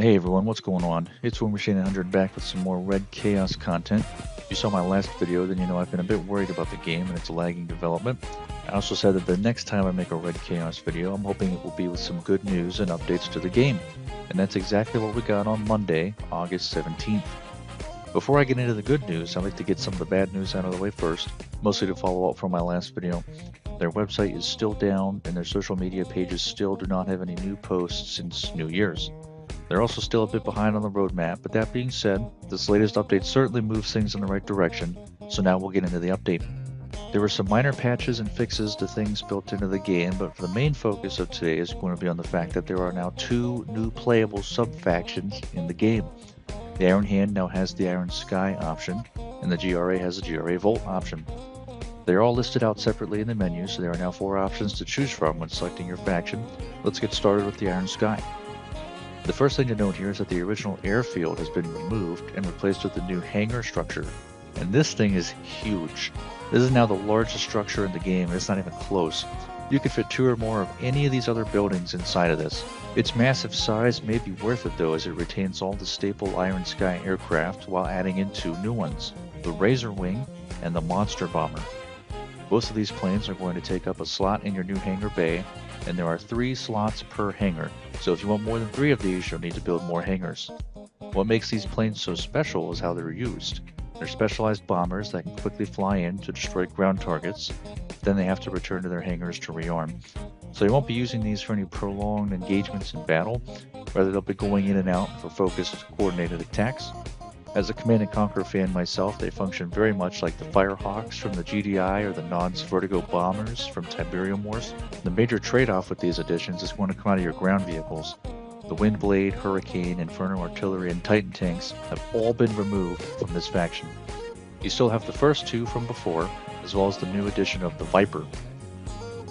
Hey everyone, what's going on? It's WinMachine100 back with some more Red Chaos content. If you saw my last video, then you know I've been a bit worried about the game and its lagging development. I also said that the next time I make a Red Chaos video, I'm hoping it will be with some good news and updates to the game. And that's exactly what we got on Monday, August 17th. Before I get into the good news, I'd like to get some of the bad news out of the way first, mostly to follow up from my last video. Their website is still down, and their social media pages still do not have any new posts since New Year's. They're also still a bit behind on the roadmap, but that being said, this latest update certainly moves things in the right direction, so now we'll get into the update. There were some minor patches and fixes to things built into the game, but the main focus of today is going to be on the fact that there are now 2 new playable subfactions in the game. The Iron Hand now has the Iron Sky option, and the GRA has the GRA Volt option. They are all listed out separately in the menu, so there are now 4 options to choose from when selecting your faction. Let's get started with the Iron Sky. The first thing to note here is that the original airfield has been removed and replaced with a new hangar structure. And this thing is huge. This is now the largest structure in the game, and it's not even close. You could fit 2 or more of any of these other buildings inside of this. Its massive size may be worth it though, as it retains all the staple Iron Sky aircraft while adding in 2 new ones, the Razor Wing and the Monster Bomber. Both of these planes are going to take up a slot in your new hangar bay, and there are 3 slots per hangar, so if you want more than 3 of these, you'll need to build more hangars. What makes these planes so special is how they're used. They're specialized bombers that can quickly fly in to destroy ground targets, then they have to return to their hangars to rearm. So you won't be using these for any prolonged engagements in battle, rather they'll be going in and out for focused, coordinated attacks. As a Command & Conquer fan myself, they function very much like the Firehawks from the GDI or the Nod's Vertigo bombers from Tiberium Wars. The major trade-off with these additions is going to come out of your ground vehicles. The Windblade, Hurricane, Inferno Artillery, and Titan tanks have all been removed from this faction. You still have the first 2 from before, as well as the new addition of the Viper.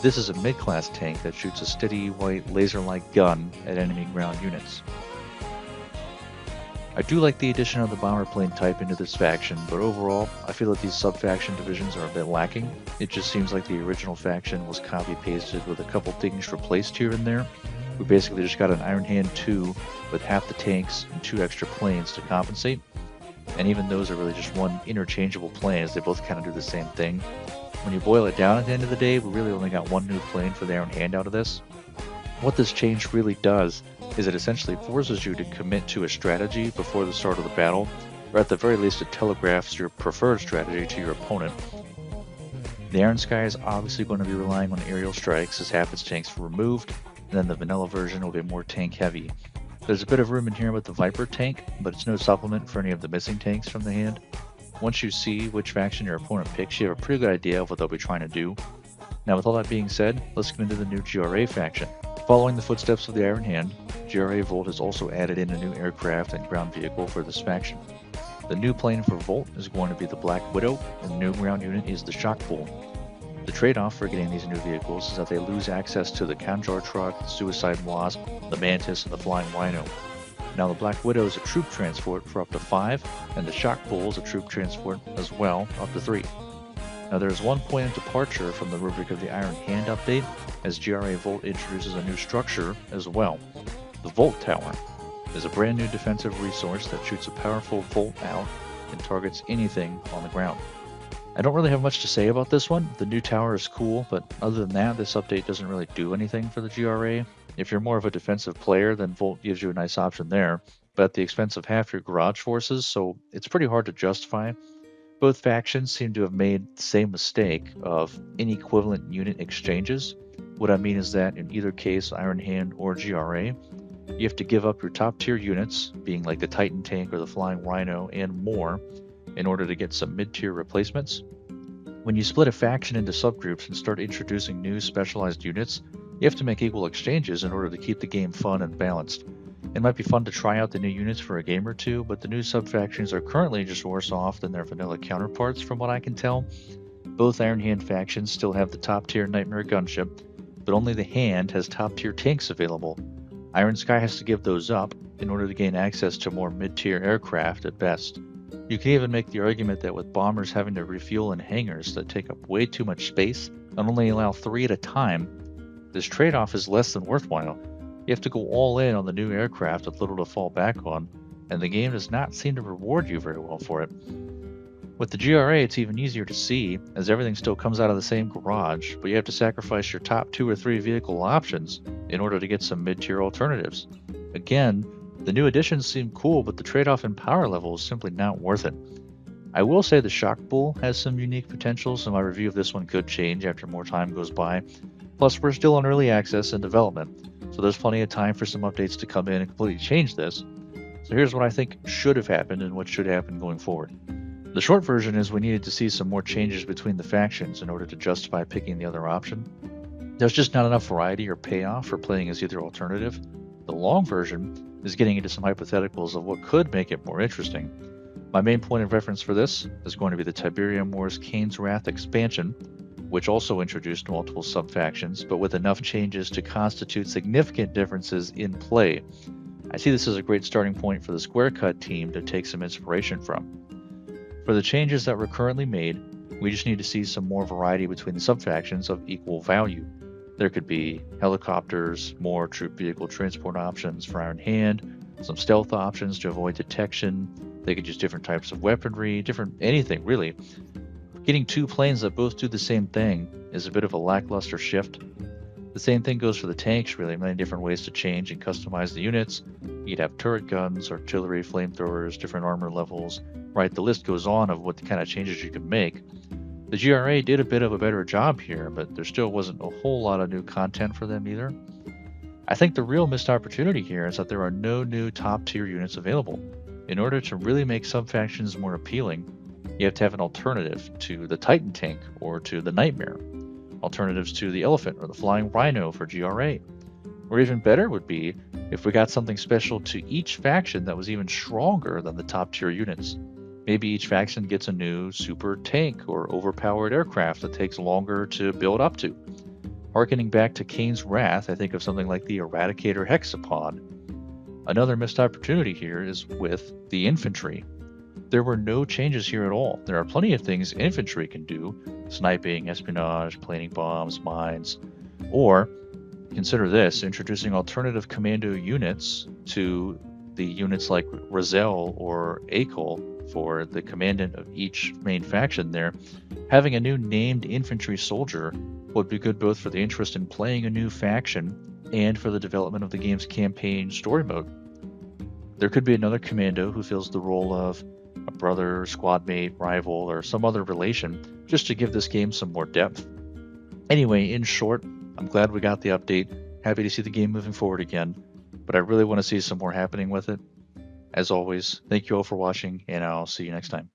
This is a mid-class tank that shoots a steady white laser-like gun at enemy ground units. I do like the addition of the bomber plane type into this faction, but overall, I feel that these sub-faction divisions are a bit lacking. It just seems like the original faction was copy-pasted with a couple things replaced here and there. We basically just got an Iron Hand 2 with half the tanks and 2 extra planes to compensate. And even those are really just one interchangeable plane, as they both kind of do the same thing. When you boil it down at the end of the day, we really only got 1 new plane for the Iron Hand out of this. What this change really does is it essentially forces you to commit to a strategy before the start of the battle, or at the very least it telegraphs your preferred strategy to your opponent. The Iron Sky is obviously going to be relying on aerial strikes as half its tanks were removed, and then the vanilla version will be more tank heavy. There's a bit of room in here with the Viper tank, but it's no supplement for any of the missing tanks from the hand. Once you see which faction your opponent picks, you have a pretty good idea of what they'll be trying to do. Now with all that being said, let's get into the new GRA faction. Following the footsteps of the Iron Hand, GRA Volt has also added in a new aircraft and ground vehicle for this faction. The new plane for Volt is going to be the Black Widow, and the new ground unit is the Shock Pool. The trade-off for getting these new vehicles is that they lose access to the Kanjar Truck, the Suicide Wasp, the Mantis, and the Flying Rhino. Now the Black Widow is a troop transport for up to 5, and the Shock Pool is a troop transport as well, up to 3. Now there is one point of departure from the rubric of the Iron Hand update, as GRA Volt introduces a new structure as well. The Volt Tower is a brand new defensive resource that shoots a powerful Volt out and targets anything on the ground. I don't really have much to say about this one. The new tower is cool, but other than that, this update doesn't really do anything for the GRA. If you're more of a defensive player, then Volt gives you a nice option there, but at the expense of half your garage forces, so it's pretty hard to justify. Both factions seem to have made the same mistake of inequivalent unit exchanges. What I mean is that in either case, Iron Hand or GRA, you have to give up your top tier units, being like the Titan tank or the Flying Rhino and more, in order to get some mid-tier replacements. When you split a faction into subgroups and start introducing new specialized units, you have to make equal exchanges in order to keep the game fun and balanced. It might be fun to try out the new units for a game or two, but the new subfactions are currently just worse off than their vanilla counterparts from what I can tell. Both Iron Hand factions still have the top tier Nightmare gunship, but only the Hand has top tier tanks available. Iron Sky has to give those up in order to gain access to more mid-tier aircraft at best. You can even make the argument that with bombers having to refuel in hangars that take up way too much space and only allow 3 at a time, this trade-off is less than worthwhile. You have to go all in on the new aircraft with little to fall back on, and the game does not seem to reward you very well for it. With the GRA, it's even easier to see, as everything still comes out of the same garage, but you have to sacrifice your top 2 or 3 vehicle options in order to get some mid-tier alternatives. Again, the new additions seem cool, but the trade-off in power level is simply not worth it. I will say the Shock Bull has some unique potential, so my review of this one could change after more time goes by. Plus, we're still in early access and development, so there's plenty of time for some updates to come in and completely change this. So here's what I think should have happened and what should happen going forward. The short version is we needed to see some more changes between the factions in order to justify picking the other option. There's just not enough variety or payoff for playing as either alternative. The long version is getting into some hypotheticals of what could make it more interesting. My main point of reference for this is going to be the Tiberium Wars Kane's Wrath expansion, which also introduced multiple sub-factions, but with enough changes to constitute significant differences in play. I see this as a great starting point for the Square Cut team to take some inspiration from. For the changes that were currently made, we just need to see some more variety between the sub-factions of equal value. There could be helicopters, more troop vehicle transport options for Iron Hand, some stealth options to avoid detection. They could use different types of weaponry, different anything really. Getting 2 planes that both do the same thing is a bit of a lackluster shift. The same thing goes for the tanks, really, many different ways to change and customize the units. You'd have turret guns, artillery, flamethrowers, different armor levels, right? The list goes on of what the kind of changes you could make. The GRA did a bit of a better job here, but there still wasn't a whole lot of new content for them either. I think the real missed opportunity here is that there are no new top tier units available. In order to really make sub-factions more appealing, you have to have an alternative to the Titan tank or to the Nightmare. Alternatives to the Elephant or the Flying Rhino for GRA. Or even better would be if we got something special to each faction that was even stronger than the top tier units. Maybe each faction gets a new super tank or overpowered aircraft that takes longer to build up to. Harkening back to Kane's Wrath, I think of something like the Eradicator Hexapod. Another missed opportunity here is with the infantry. There were no changes here at all. There are plenty of things infantry can do: sniping, espionage, planting bombs, mines. Or, consider this, introducing alternative commando units to the units like Razel or Akol for the commandant of each main faction there. Having a new named infantry soldier would be good both for the interest in playing a new faction and for the development of the game's campaign story mode. There could be another commando who fills the role of a brother, squad mate, rival, or some other relation, just to give this game some more depth. Anyway, in short, I'm glad we got the update. Happy to see the game moving forward again, but I really want to see some more happening with it. As always, thank you all for watching, and I'll see you next time.